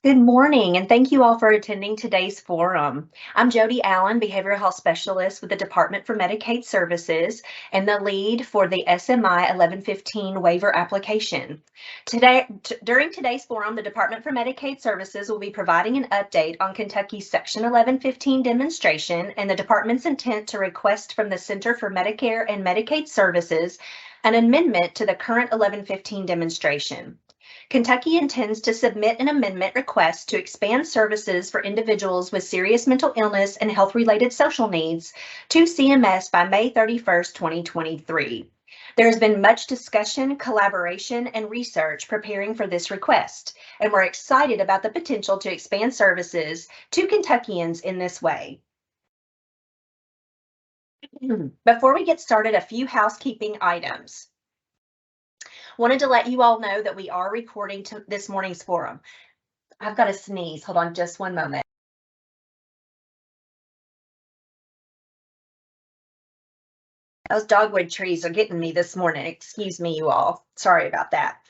Good morning, and thank you all for attending today's forum. I'm Jody Allen, Behavioral Health Specialist with the Department for Medicaid Services and the lead for the SMI 1115 waiver application. During today's forum, the Department for Medicaid Services will be providing an update on Kentucky's Section 1115 demonstration and the department's intent to request from the Center for Medicare and Medicaid Services an amendment to the current 1115 demonstration. Kentucky intends to submit an amendment request to expand services for individuals with serious mental illness and health-related social needs to CMS by May 31st, 2023. There has been much discussion, collaboration, and research preparing for this request, and we're excited about the potential to expand services to Kentuckians in this way. Before we get started, a few housekeeping items. Wanted to let you all know that we are recording this morning's forum. I've got to sneeze. Hold on just one moment. Those dogwood trees are getting me this morning. Excuse me, you all. Sorry about that.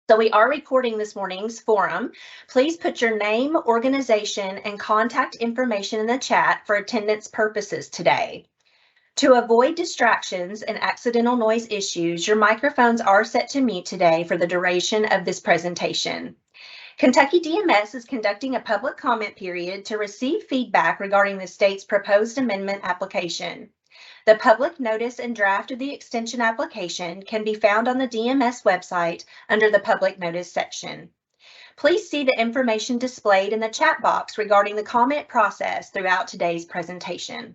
So we are recording this morning's forum. Please put your name, organization, and contact information in the chat for attendance purposes today. To avoid distractions and accidental noise issues, your microphones are set to mute today for the duration of this presentation. Kentucky DMS is conducting a public comment period to receive feedback regarding the state's proposed amendment application. The public notice and draft of the extension application can be found on the DMS website under the public notice section. Please see the information displayed in the chat box regarding the comment process throughout today's presentation.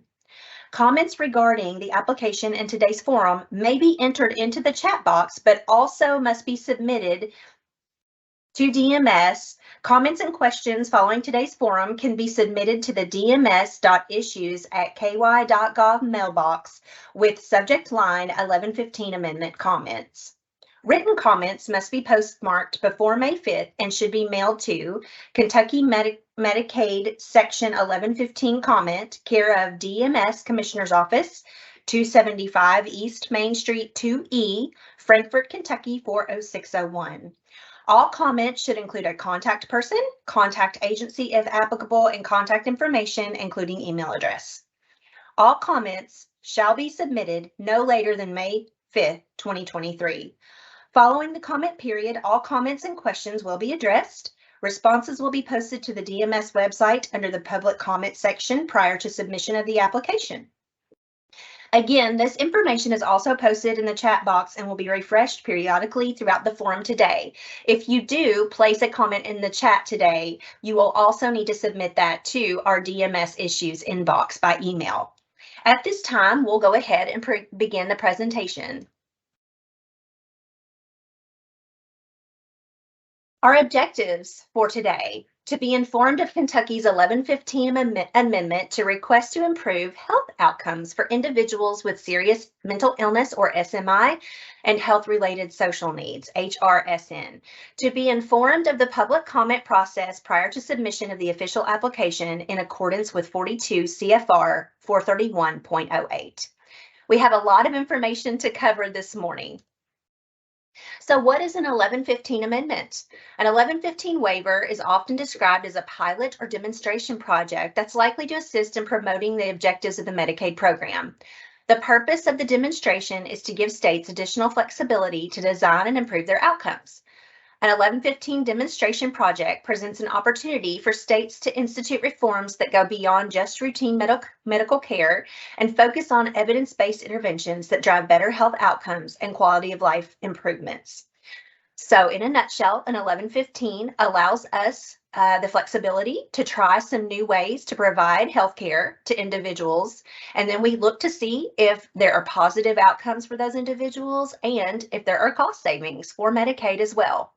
Comments regarding the application in today's forum may be entered into the chat box, but also must be submitted to DMS. Comments and questions following today's forum can be submitted to the dms.issues@ky.gov mailbox with subject line 1115 amendment comments. Written comments must be postmarked before May 5th and should be mailed to Kentucky Medicaid Section 1115 Comment, care of DMS Commissioner's Office, 275 East Main Street 2E, Frankfort, Kentucky 40601. All comments should include a contact person, contact agency if applicable, and contact information, including email address. All comments shall be submitted no later than May 5th, 2023. Following the comment period, all comments and questions will be addressed. Responses will be posted to the DMS website under the public comment section prior to submission of the application. Again, this information is also posted in the chat box and will be refreshed periodically throughout the forum today. If you do place a comment in the chat today, you will also need to submit that to our DMS issues inbox by email. At this time, we'll go ahead and begin the presentation. Our objectives for today: to be informed of Kentucky's 1115 amendment to request to improve health outcomes for individuals with serious mental illness or SMI and health-related social needs, HRSN. To be informed of the public comment process prior to submission of the official application in accordance with 42 CFR 431.08. We have a lot of information to cover this morning. So what is an 1115 amendment? An 1115 waiver is often described as a pilot or demonstration project that's likely to assist in promoting the objectives of the Medicaid program. The purpose of the demonstration is to give states additional flexibility to design and improve their outcomes. An 1115 demonstration project presents an opportunity for states to institute reforms that go beyond just routine medical care and focus on evidence-based interventions that drive better health outcomes and quality of life improvements. So in a nutshell, an 1115 allows us the flexibility to try some new ways to provide healthcare to individuals, and then we look to see if there are positive outcomes for those individuals and if there are cost savings for Medicaid as well.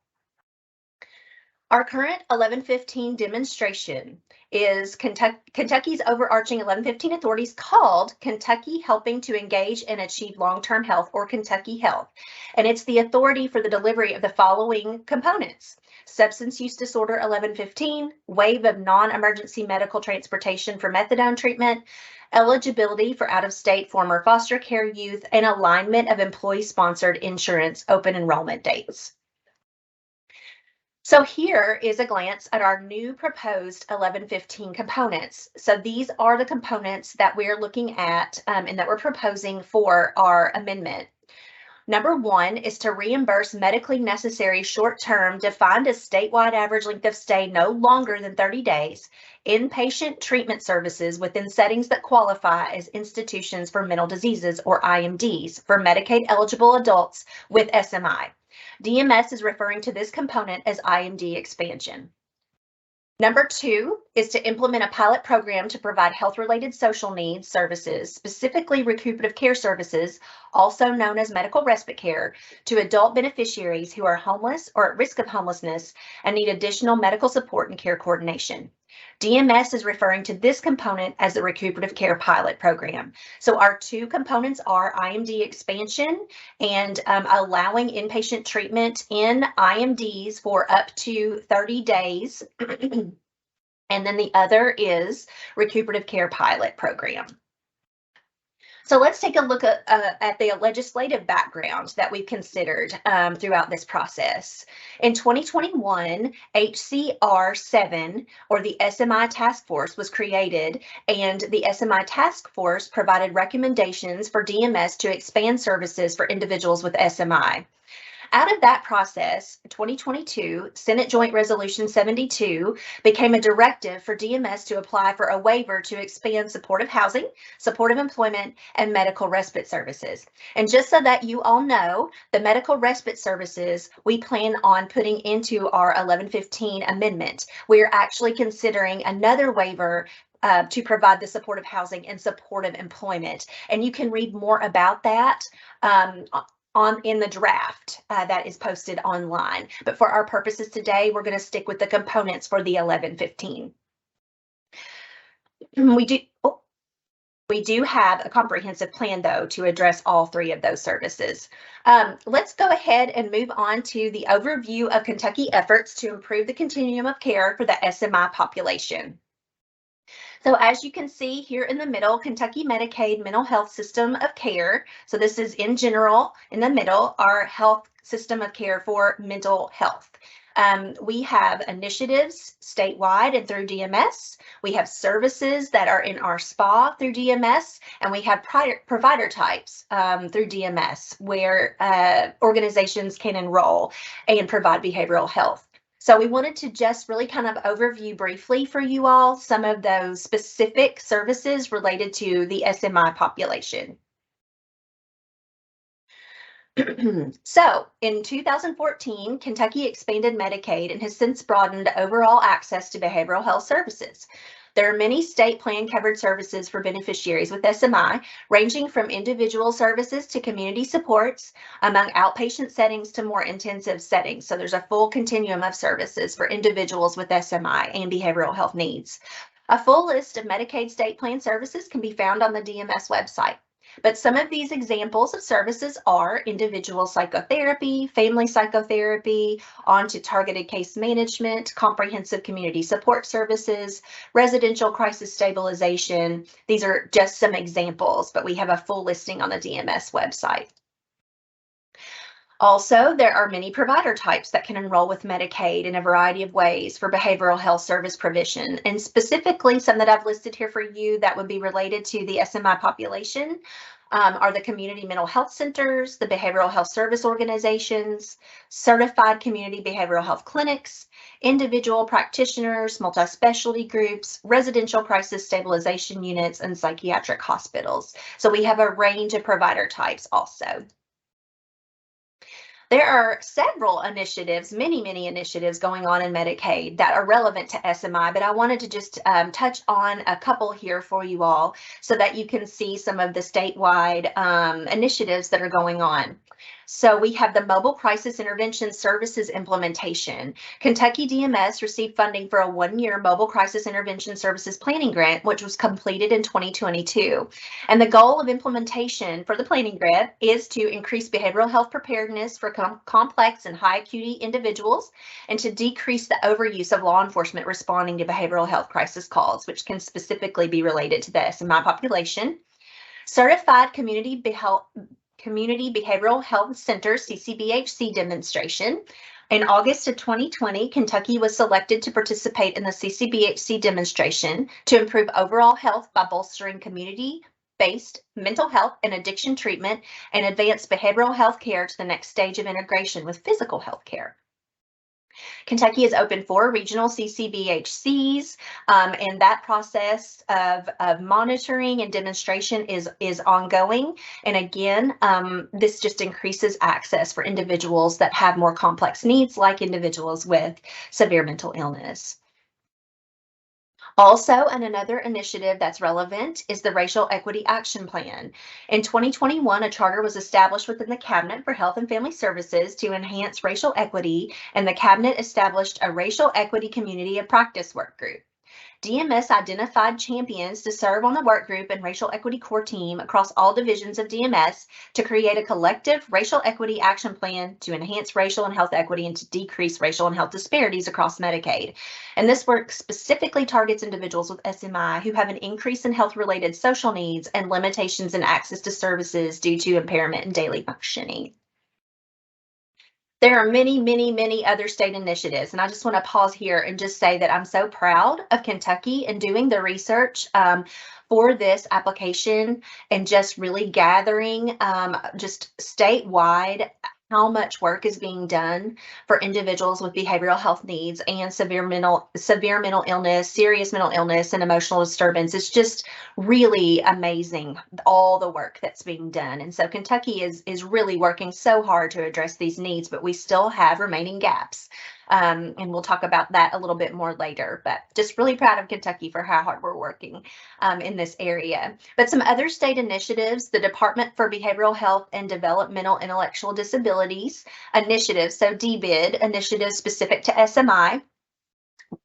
Our current 1115 demonstration is Kentucky's overarching 1115 authorities called Kentucky Helping to Engage and Achieve Long-Term Health, or Kentucky Health. And it's the authority for the delivery of the following components: substance use disorder 1115, waive of non-emergency medical transportation for methadone treatment, eligibility for out-of-state former foster care youth, and alignment of employee-sponsored insurance open enrollment dates. So here is a glance at our new proposed 1115 components. So these are the components that we're looking at and that we're proposing for our amendment. Number one is to reimburse medically necessary short-term, defined as statewide average length of stay no longer than 30 days, inpatient treatment services within settings that qualify as institutions for mental diseases or IMDs for Medicaid eligible adults with SMI. DMS is referring to this component as IMD expansion. Number two is to implement a pilot program to provide health-related social needs services, specifically recuperative care services, also known as medical respite care, to adult beneficiaries who are homeless or at risk of homelessness and need additional medical support and care coordination. DMS is referring to this component as the recuperative care pilot program. So our two components are IMD expansion and allowing inpatient treatment in IMDs for up to 30 days. And then the other is recuperative care pilot program. So let's take a look at the legislative background that we've considered throughout this process. In 2021, HCR 7, or the SMI Task Force, was created, and the SMI Task Force provided recommendations for DMS to expand services for individuals with SMI. Out of that process, 2022, Senate Joint Resolution 72 became a directive for DMS to apply for a waiver to expand supportive housing, supportive employment, and medical respite services. And just so that you all know, the medical respite services we plan on putting into our 1115 amendment. We're actually considering another waiver to provide the supportive housing and supportive employment. And you can read more about that in the draft that is posted online. But for our purposes today, we're going to stick with the components for the 1115. We do have a comprehensive plan, though, to address all three of those services. Let's go ahead and move on to the overview of Kentucky efforts to improve the continuum of care for the SMI population. So as you can see here in the middle, Kentucky Medicaid mental health system of care. So this is in general, in the middle, our health system of care for mental health. We have initiatives statewide and through DMS. We have services that are in our SPA through DMS, and we have provider types through DMS where organizations can enroll and provide behavioral health. So we wanted to just really kind of overview briefly for you all some of those specific services related to the SMI population. So in 2014, Kentucky expanded Medicaid and has since broadened overall access to behavioral health services. There are many state plan covered services for beneficiaries with SMI, ranging from individual services to community supports, among outpatient settings to more intensive settings. So there's a full continuum of services for individuals with SMI and behavioral health needs. A full list of Medicaid state plan services can be found on the DMS website. But some of these examples of services are individual psychotherapy, family psychotherapy, on to targeted case management, comprehensive community support services, residential crisis stabilization. These are just some examples, but we have a full listing on the DMS website. Also, there are many provider types that can enroll with Medicaid in a variety of ways for behavioral health service provision. And specifically, some that I've listed here for you that would be related to the SMI population are the community mental health centers, the behavioral health service organizations, certified community behavioral health clinics, individual practitioners, multi-specialty groups, residential crisis stabilization units, and psychiatric hospitals. So we have a range of provider types also. There are several initiatives, many initiatives going on in Medicaid that are relevant to SMI, but I wanted to just touch on a couple here for you all so that you can see some of the statewide initiatives that are going on. So we have the Mobile Crisis Intervention Services implementation. Kentucky DMS received funding for a one-year Mobile Crisis Intervention Services planning grant, which was completed in 2022. And the goal of implementation for the planning grant is to increase behavioral health preparedness for complex and high acuity individuals and to decrease the overuse of law enforcement responding to behavioral health crisis calls, which can specifically be related to the SMI population. Certified Community Behavioral Health Center, CCBHC demonstration. In August of 2020, Kentucky was selected to participate in the CCBHC demonstration to improve overall health by bolstering community-based mental health and addiction treatment and advance behavioral health care to the next stage of integration with physical health care. Kentucky is open for regional CCBHCs, and that process of monitoring and demonstration is ongoing. And again, this just increases access for individuals that have more complex needs, like individuals with severe mental illness. Also, and another initiative that's relevant is the Racial Equity Action Plan. In 2021, a charter was established within the Cabinet for Health and Family Services to enhance racial equity, and the Cabinet established a Racial Equity Community of Practice Work Group. DMS identified champions to serve on the work group and racial equity core team across all divisions of DMS to create a collective racial equity action plan to enhance racial and health equity and to decrease racial and health disparities across Medicaid. And this work specifically targets individuals with SMI who have an increase in health-related social needs and limitations in access to services due to impairment in daily functioning. There are many, many, many other state initiatives, and I just want to pause here and just say that I'm so proud of Kentucky and doing the research for this application and just really gathering just statewide how much work is being done for individuals with behavioral health needs and severe mental illness, serious mental illness, and emotional disturbance. It's just really amazing, all the work that's being done. And so Kentucky is really working so hard to address these needs, but we still have remaining gaps. And we'll talk about that a little bit more later, but just really proud of Kentucky for how hard we're working in this area. But some other state initiatives, the Department for Behavioral Health and Developmental Intellectual Disabilities initiatives, so DBID initiatives specific to SMI.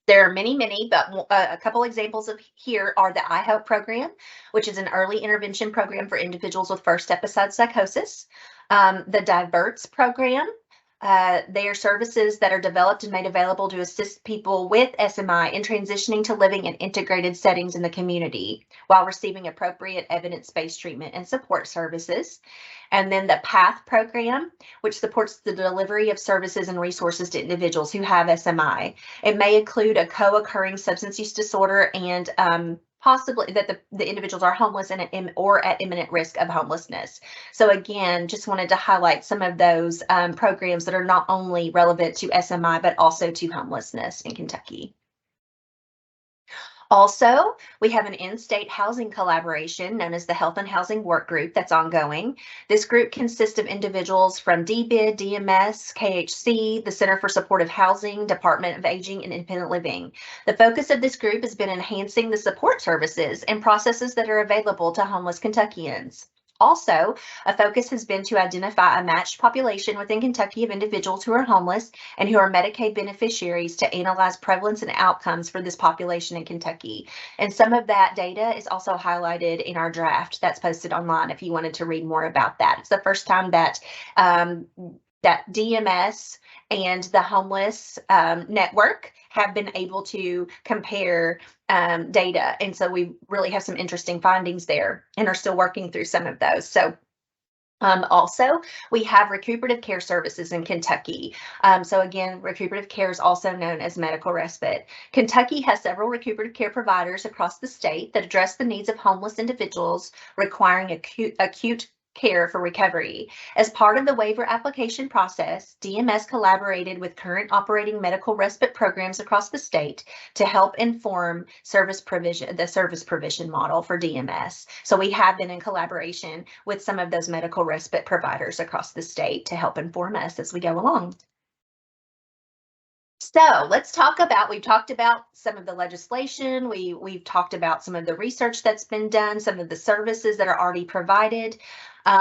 There are many, many, but a couple examples of here are the IHOPE program, which is an early intervention program for individuals with first episode psychosis. The DIVERTS program. They are services that are developed and made available to assist people with SMI in transitioning to living in integrated settings in the community while receiving appropriate evidence-based treatment and support services. And then the PATH program, which supports the delivery of services and resources to individuals who have SMI. It may include a co-occurring substance use disorder and possibly that the individuals are homeless or at imminent risk of homelessness. So again, just wanted to highlight some of those programs that are not only relevant to SMI, but also to homelessness in Kentucky. Also, we have an in-state housing collaboration known as the Health and Housing Work Group that's ongoing. This group consists of individuals from DBID, DMS, KHC, the Center for Supportive Housing, Department of Aging and Independent Living. The focus of this group has been enhancing the support services and processes that are available to homeless Kentuckians. Also, a focus has been to identify a matched population within Kentucky of individuals who are homeless and who are Medicaid beneficiaries to analyze prevalence and outcomes for this population in Kentucky. And some of that data is also highlighted in our draft that's posted online if you wanted to read more about that. It's the first time that that DMS and the homeless network have been able to compare data. And so we really have some interesting findings there and are still working through some of those. So also, we have recuperative care services in Kentucky. So again, recuperative care is also known as medical respite. Kentucky has several recuperative care providers across the state that address the needs of homeless individuals requiring acute care for recovery. As part of the waiver application process, DMS collaborated with current operating medical respite programs across the state to help inform the service provision model for DMS. So we have been in collaboration with some of those medical respite providers across the state to help inform us as we go along. So let's talk about, we've talked about some of the legislation, we've talked about some of the research that's been done, some of the services that are already provided.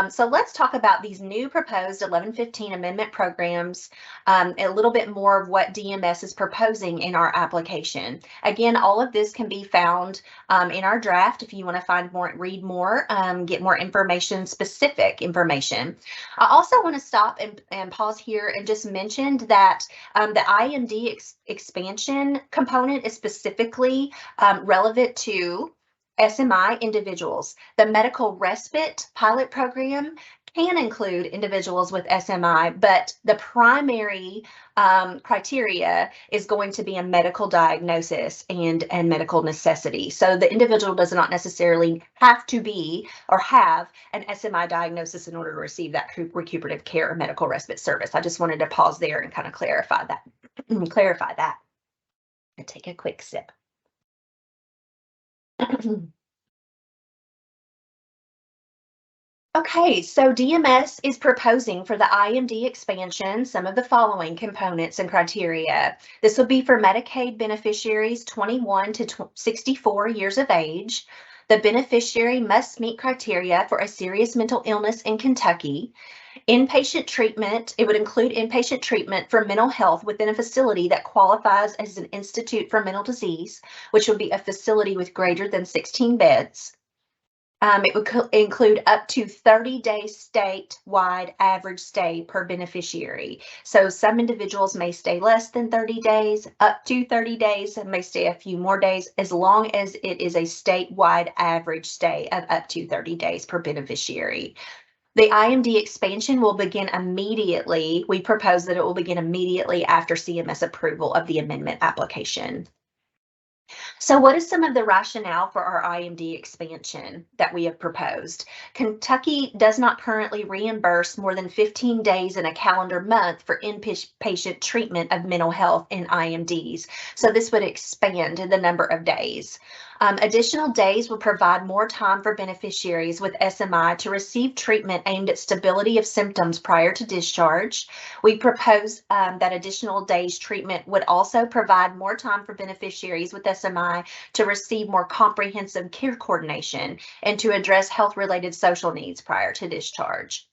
So let's talk about these new proposed 1115 amendment programs, a little bit more of what DMS is proposing in our application. Again, all of this can be found in our draft if you want to read more, get more information, specific information. I also want to stop and pause here and just mention that the IMD expansion component is specifically relevant to SMI individuals. The medical respite pilot program can include individuals with SMI, but the primary criteria is going to be a medical diagnosis and medical necessity. So the individual does not necessarily have to be or have an SMI diagnosis in order to receive that recuperative care or medical respite service. I just wanted to pause there and kind of clarify that. And take a quick sip. Okay, so DMS is proposing for the IMD expansion some of the following components and criteria. This will be for Medicaid beneficiaries 21 to 64 years of age. The beneficiary must meet criteria for a serious mental illness in Kentucky. Inpatient treatment, it would include inpatient treatment for mental health within a facility that qualifies as an institute for mental disease, which would be a facility with greater than 16 beds. It would include up to 30-day statewide average stay per beneficiary. So some individuals may stay less than 30 days, up to 30 days, and may stay a few more days, as long as it is a statewide average stay of up to 30 days per beneficiary. The IMD expansion will begin immediately. We propose that it will begin immediately after CMS approval of the amendment application. So what is some of the rationale for our IMD expansion that we have proposed? Kentucky does not currently reimburse more than 15 days in a calendar month for inpatient treatment of mental health in IMDs. So this would expand the number of days. Additional days will provide more time for beneficiaries with SMI to receive treatment aimed at stability of symptoms prior to discharge. We propose that additional days treatment would also provide more time for beneficiaries with SMI to receive more comprehensive care coordination and to address health-related social needs prior to discharge.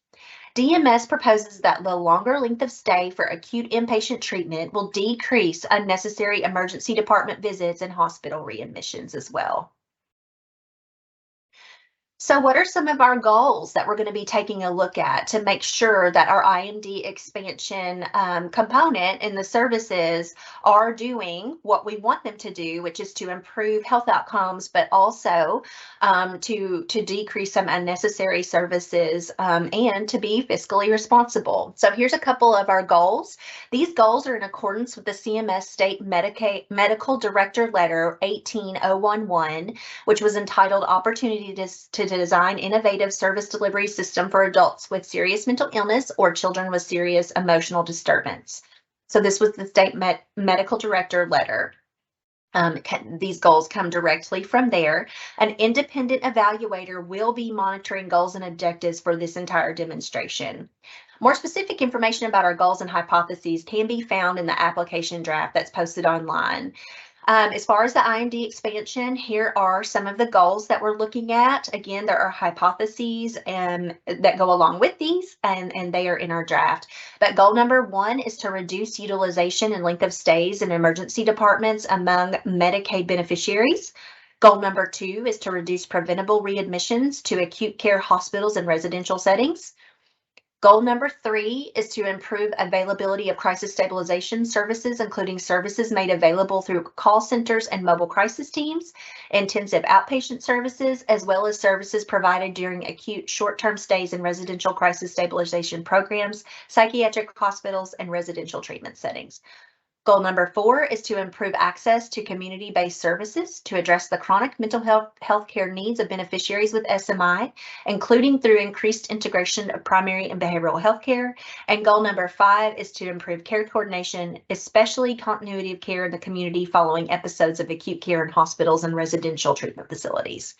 DMS proposes that the longer length of stay for acute inpatient treatment will decrease unnecessary emergency department visits and hospital readmissions as well. So what are some of our goals that we're going to be taking a look at to make sure that our IMD expansion component and the services are doing what we want them to do, which is to improve health outcomes, but also to decrease some unnecessary services and to be fiscally responsible. So here's a couple of our goals. These goals are in accordance with the CMS State Medicaid Medical Director Letter 18011, which was entitled Opportunity to design innovative service delivery system for adults with serious mental illness or children with serious emotional disturbance. So this was the state medical director letter. These goals come directly from there. An independent evaluator will be monitoring goals and objectives for this entire demonstration. More specific information about our goals and hypotheses can be found in the application draft that's posted online. As far as the IMD expansion, here are some of the goals that we're looking at. Again, there are hypotheses that go along with these, and they are in our draft. But goal number 1 is to reduce utilization and length of stays in emergency departments among Medicaid beneficiaries. Goal number 2 is to reduce preventable readmissions to acute care hospitals and residential settings. Goal number 3 is to improve availability of crisis stabilization services, including services made available through call centers and mobile crisis teams, intensive outpatient services, as well as services provided during acute short-term stays in residential crisis stabilization programs, psychiatric hospitals, and residential treatment settings. Goal number 4 is to improve access to community-based services to address the chronic mental health care needs of beneficiaries with SMI, including through increased integration of primary and behavioral health care. And goal number 5 is to improve care coordination, especially continuity of care in the community following episodes of acute care in hospitals and residential treatment facilities.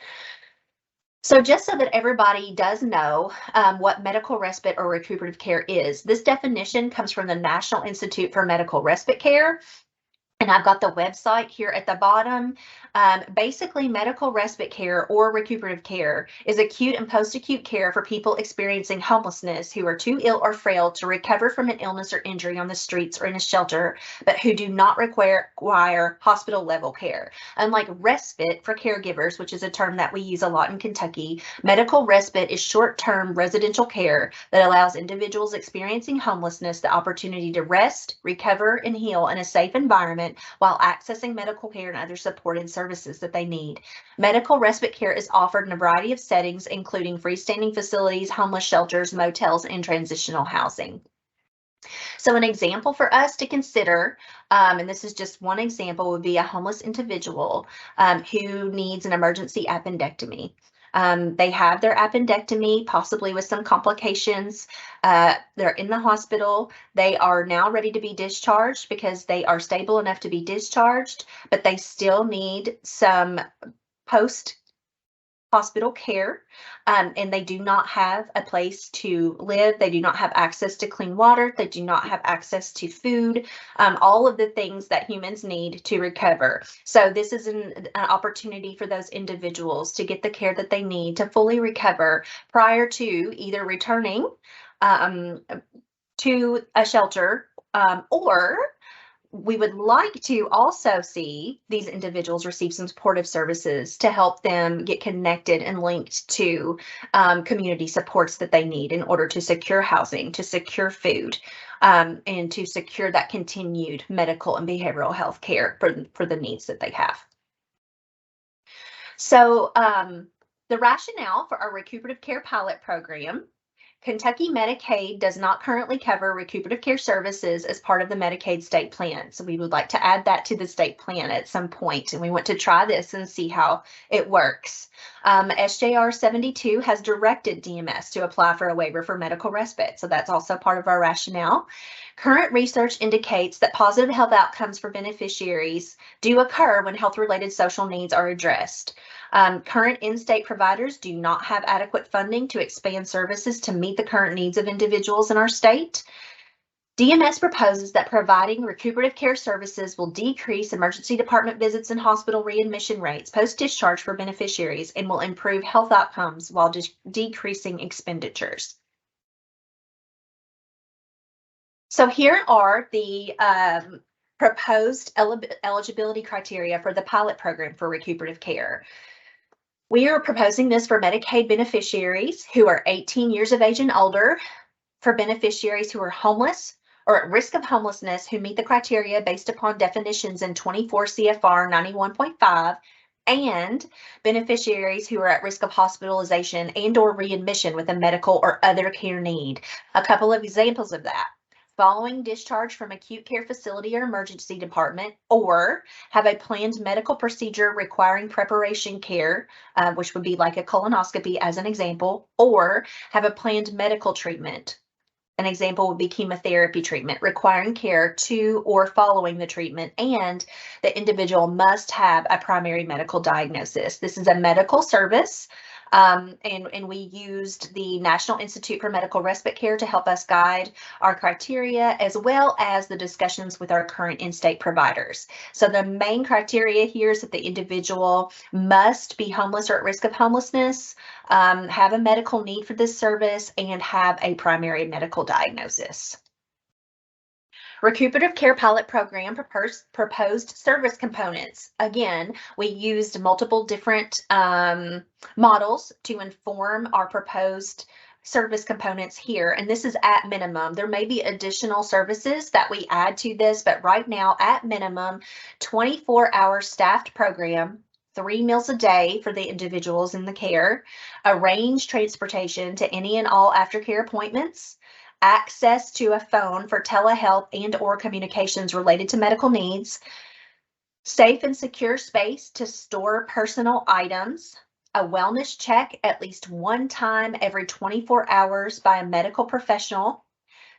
So just so that everybody does know what medical respite or recuperative care is, this definition comes from the National Institute for Medical Respite Care. And I've got the website here at the bottom. Basically, medical respite care or recuperative care is acute and post-acute care for people experiencing homelessness who are too ill or frail to recover from an illness or injury on the streets or in a shelter, but who do not require hospital-level care. Unlike respite for caregivers, which is a term that we use a lot in Kentucky, medical respite is short-term residential care that allows individuals experiencing homelessness the opportunity to rest, recover, and heal in a safe environment environment while accessing medical care and other supported services that they need. Medical respite care is offered in a variety of settings, including freestanding facilities, homeless shelters, motels, and transitional housing. So an example for us to consider, and this is just one example, would be a homeless individual who needs an emergency appendectomy. They have their appendectomy, possibly with some complications. They're in the hospital. They are now ready to be discharged because they are stable enough to be discharged, but they still need some post hospital care, and they do not have a place to live. They do not have access to clean water. They do not have access to food, all of the things that humans need to recover. So this is an opportunity for those individuals to get the care that they need to fully recover prior to either returning to a shelter, or we would like to also see these individuals receive some supportive services to help them get connected and linked to community supports that they need in order to secure housing, to secure food, and to secure that continued medical and behavioral health care for the needs that they have. So the rationale for our recuperative care pilot program: Kentucky Medicaid does not currently cover recuperative care services as part of the Medicaid state plan. So we would like to add that to the state plan at some point, and we want to try this and see how it works. SJR 72 has directed DMS to apply for a waiver for medical respite. So that's also part of our rationale. Current research indicates that positive health outcomes for beneficiaries do occur when health-related social needs are addressed. Current in-state providers do not have adequate funding to expand services to meet the current needs of individuals in our state. DMS proposes that providing recuperative care services will decrease emergency department visits and hospital readmission rates post-discharge for beneficiaries and will improve health outcomes while decreasing expenditures. So here are the proposed eligibility criteria for the pilot program for recuperative care. We are proposing this for Medicaid beneficiaries who are 18 years of age and older, for beneficiaries who are homeless or at risk of homelessness who meet the criteria based upon definitions in 24 CFR 91.5, and beneficiaries who are at risk of hospitalization and/or readmission with a medical or other care need. A couple of examples of that: following discharge from acute care facility or emergency department, or have a planned medical procedure requiring preparation care, which would be like a colonoscopy as an example, or have a planned medical treatment. An example would be chemotherapy treatment requiring care to or following the treatment, and the individual must have a primary medical diagnosis. This is a medical service. And we used the National Institute for Medical Respite Care to help us guide our criteria, as well as the discussions with our current in-state providers. So the main criteria here is that the individual must be homeless or at risk of homelessness, have a medical need for this service, and have a primary medical diagnosis. Recuperative Care Pilot Program proposed service components. Again, we used multiple different models to inform our proposed service components here, and this is at minimum. There may be additional services that we add to this, but right now, at minimum, 24-hour staffed program, 3 meals a day for the individuals in the care, arrange transportation to any and all aftercare appointments, access to a phone for telehealth and/or communications related to medical needs, safe and secure space to store personal items, a wellness check at least one time every 24 hours by a medical professional,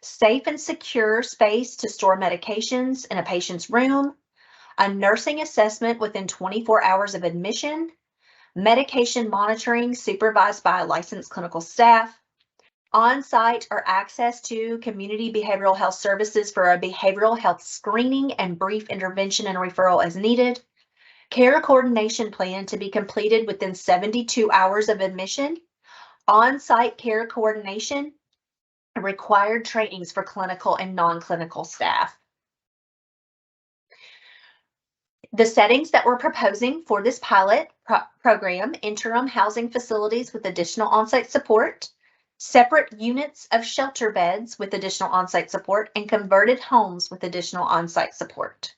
safe and secure space to store medications in a patient's room, a nursing assessment within 24 hours of admission, medication monitoring supervised by a licensed clinical staff, on-site or access to community behavioral health services for a behavioral health screening and brief intervention and referral as needed, care coordination plan to be completed within 72 hours of admission, on-site care coordination, required trainings for clinical and non-clinical staff. The settings that we're proposing for this pilot program: interim housing facilities with additional on-site support, separate units of shelter beds with additional on-site support, and converted homes with additional on-site support.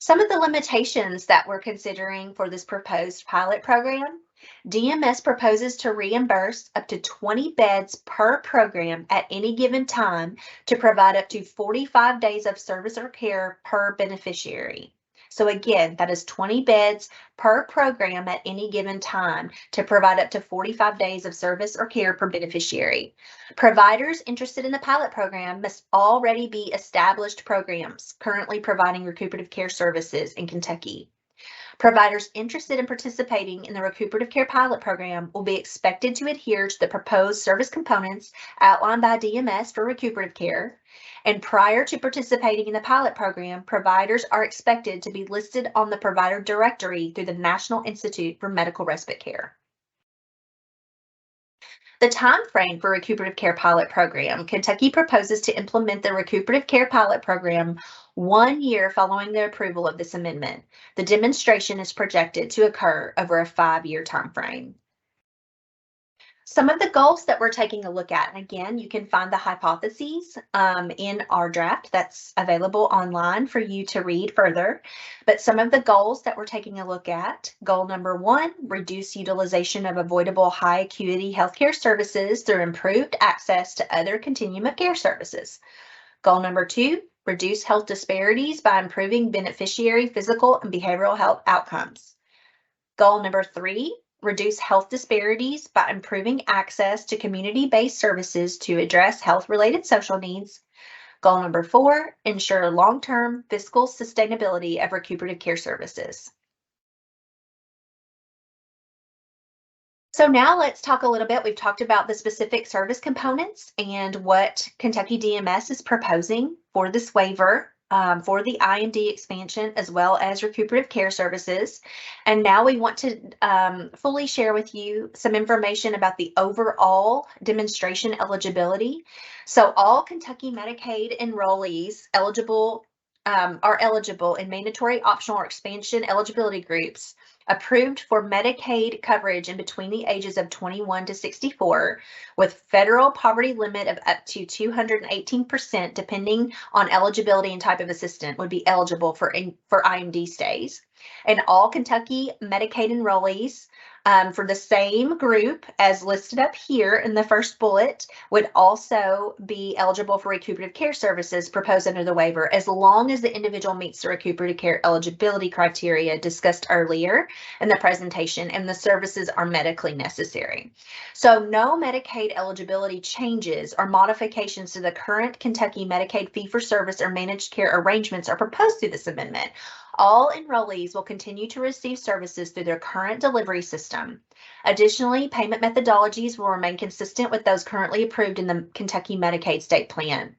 Some of the limitations that we're considering for this proposed pilot program: DMS proposes to reimburse up to 20 beds per program at any given time to provide up to 45 days of service or care per beneficiary. So again, that is 20 beds per program at any given time to provide up to 45 days of service or care per beneficiary. Providers interested in the pilot program must already be established programs currently providing recuperative care services in Kentucky. Providers interested in participating in the recuperative care pilot program will be expected to adhere to the proposed service components outlined by DMS for recuperative care. And prior to participating in the pilot program, providers are expected to be listed on the provider directory through the National Institute for Medical Respite Care. The time frame for recuperative care pilot program: Kentucky proposes to implement the recuperative care pilot program 1 year following the approval of this amendment. The demonstration is projected to occur over a 5-year time frame. Some of the goals that we're taking a look at, and again, you can find the hypotheses in our draft that's available online for you to read further. But some of the goals that we're taking a look at: goal number 1, reduce utilization of avoidable high acuity healthcare services through improved access to other continuum of care services. Goal number 2, reduce health disparities by improving beneficiary physical and behavioral health outcomes. Goal number 3, reduce health disparities by improving access to community-based services to address health-related social needs. Goal number 4, ensure long-term fiscal sustainability of recuperative care services. So now let's talk a little bit. We've talked about the specific service components and what Kentucky DMS is proposing for this waiver for the IMD expansion, as well as recuperative care services. And now we want to fully share with you some information about the overall demonstration eligibility. So all Kentucky Medicaid enrollees are eligible in mandatory, optional, or expansion eligibility groups approved for Medicaid coverage in between the ages of 21 to 64, with federal poverty limit of up to 218%, depending on eligibility and type of assistant, would be eligible for IMD stays. And all Kentucky Medicaid enrollees for the same group as listed up here in the first bullet would also be eligible for recuperative care services proposed under the waiver, as long as the individual meets the recuperative care eligibility criteria discussed earlier in the presentation and the services are medically necessary. So no Medicaid eligibility changes or modifications to the current Kentucky Medicaid fee-for-service or managed care arrangements are proposed through this amendment. All enrollees will continue to receive services through their current delivery system. Additionally, payment methodologies will remain consistent with those currently approved in the Kentucky Medicaid state plan.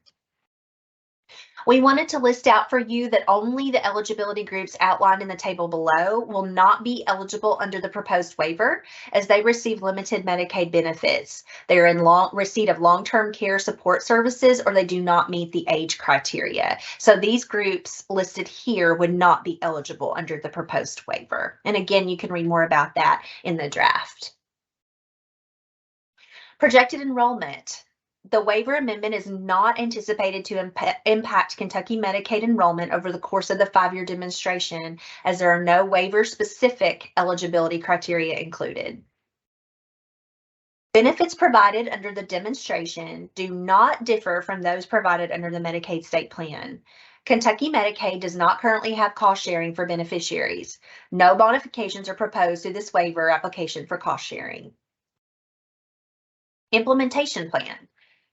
We wanted to list out for you that only the eligibility groups outlined in the table below will not be eligible under the proposed waiver, as they receive limited Medicaid benefits. They are in receipt of long-term care support services, or they do not meet the age criteria. So these groups listed here would not be eligible under the proposed waiver. And again, you can read more about that in the draft. Projected enrollment. The waiver amendment is not anticipated to impact Kentucky Medicaid enrollment over the course of the 5-year demonstration, as there are no waiver-specific eligibility criteria included. Benefits provided under the demonstration do not differ from those provided under the Medicaid state plan. Kentucky Medicaid does not currently have cost sharing for beneficiaries. No modifications are proposed through this waiver application for cost sharing. Implementation plan.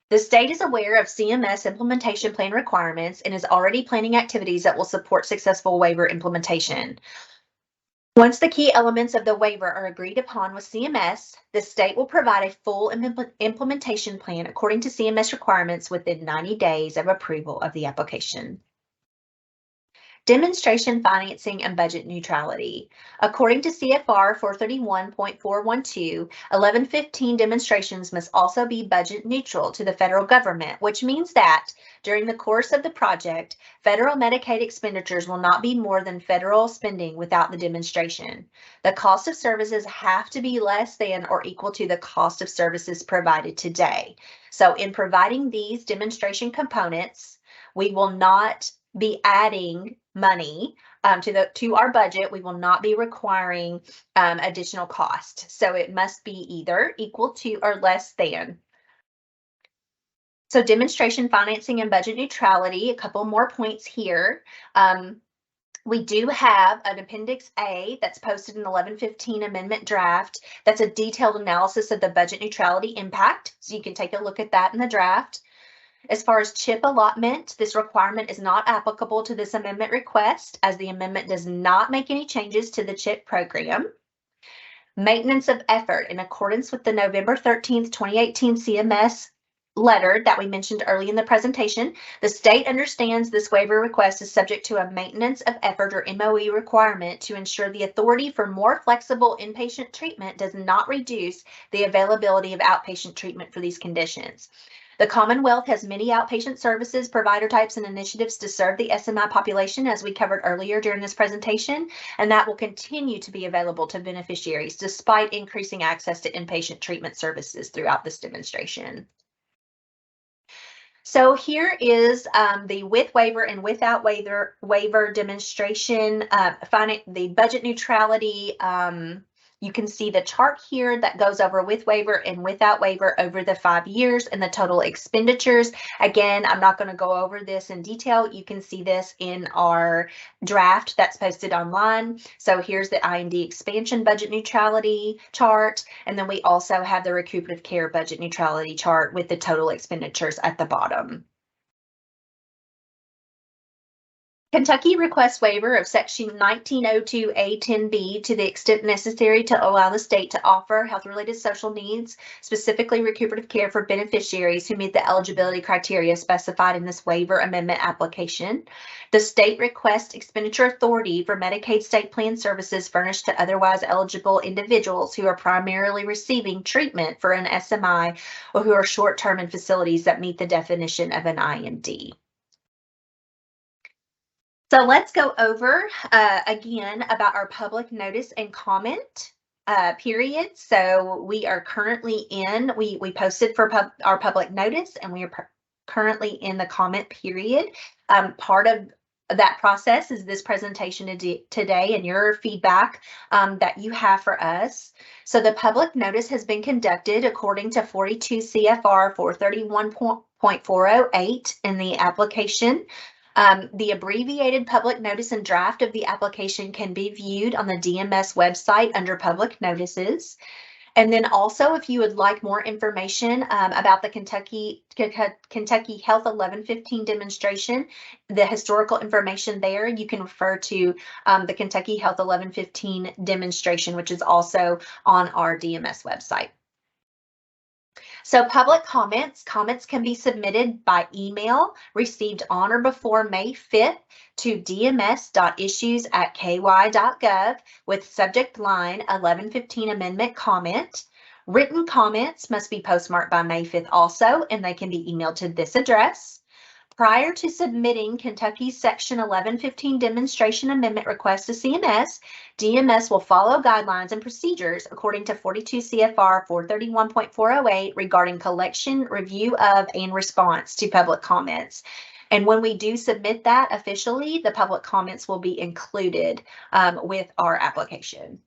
The state is aware of CMS implementation plan requirements and is already planning activities that will support successful waiver implementation. Once the key elements of the waiver are agreed upon with CMS, the state will provide a full implementation plan according to CMS requirements within 90 days of approval of the application. Demonstration financing and budget neutrality. According to CFR 431.412, 1115 demonstrations must also be budget neutral to the federal government, which means that during the course of the project, federal Medicaid expenditures will not be more than federal spending without the demonstration. The cost of services have to be less than or equal to the cost of services provided today. So in providing these demonstration components, we will not be adding money to our budget. We will not be requiring additional cost. So it must be either equal to or less than. So demonstration financing and budget neutrality, a couple more points here. We do have an Appendix A that's posted in the 1115 amendment draft. That's a detailed analysis of the budget neutrality impact. So you can take a look at that in the draft. As far as CHIP allotment, this requirement is not applicable to this amendment request, as the amendment does not make any changes to the CHIP program. Maintenance of effort, in accordance with the November 13th, 2018 CMS letter that we mentioned early in the presentation, the state understands this waiver request is subject to a maintenance of effort or MOE requirement to ensure the authority for more flexible inpatient treatment does not reduce the availability of outpatient treatment for these conditions. The Commonwealth has many outpatient services, provider types, and initiatives to serve the SMI population, as we covered earlier during this presentation, and that will continue to be available to beneficiaries despite increasing access to inpatient treatment services throughout this demonstration. So here is the with waiver and without waiver demonstration, the budget neutrality. You can see the chart here that goes over with waiver and without waiver over the 5 years and the total expenditures. Again, I'm not going to go over this in detail. You can see this in our draft that's posted online. So here's the I&D expansion budget neutrality chart. And then we also have the recuperative care budget neutrality chart with the total expenditures at the bottom. Kentucky requests waiver of Section 1902A10B to the extent necessary to allow the state to offer health-related social needs, specifically recuperative care for beneficiaries who meet the eligibility criteria specified in this waiver amendment application. The state requests expenditure authority for Medicaid state plan services furnished to otherwise eligible individuals who are primarily receiving treatment for an SMI or who are short-term in facilities that meet the definition of an IMD. So let's go over again about our public notice and comment period. So we are currently in, we posted for our public notice, and we are currently in the comment period. Part of that process is this presentation today and your feedback that you have for us. So the public notice has been conducted according to 42 CFR 431.408 in the application. The abbreviated public notice and draft of the application can be viewed on the DMS website under public notices. And then also, if you would like more information about the Kentucky Health 1115 demonstration, the historical information there, you can refer to the Kentucky Health 1115 demonstration, which is also on our DMS website. So public comments can be submitted by email received on or before May 5th to dms.issues@ky.gov with subject line 1115 amendment comment. Written comments must be postmarked by May 5th also, and they can be emailed to this address. Prior to submitting Kentucky's Section 1115 demonstration amendment request to CMS, DMS will follow guidelines and procedures according to 42 CFR 431.408 regarding collection, review of, and response to public comments. And when we do submit that officially, the public comments will be included with our application.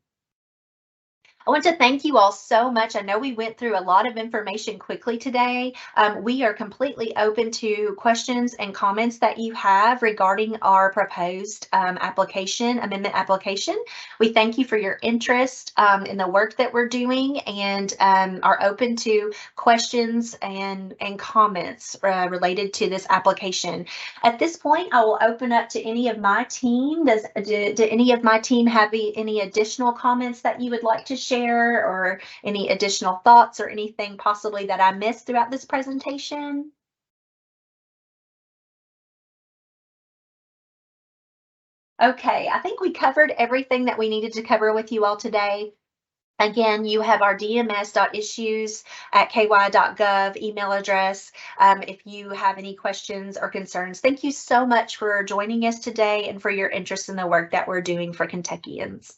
I want to thank you all so much. I know we went through a lot of information quickly today. We are completely open to questions and comments that you have regarding our proposed amendment application. We thank you for your interest in the work that we're doing, and are open to questions and comments related to this application. At this point, I will open up to any of my team. Do any of my team have any additional comments that you would like to share, or any additional thoughts or anything possibly that I missed throughout this presentation? Okay, I think we covered everything that we needed to cover with you all today. Again, you have our dms.issues@ky.gov email address if you have any questions or concerns. Thank you so much for joining us today and for your interest in the work that we're doing for Kentuckians.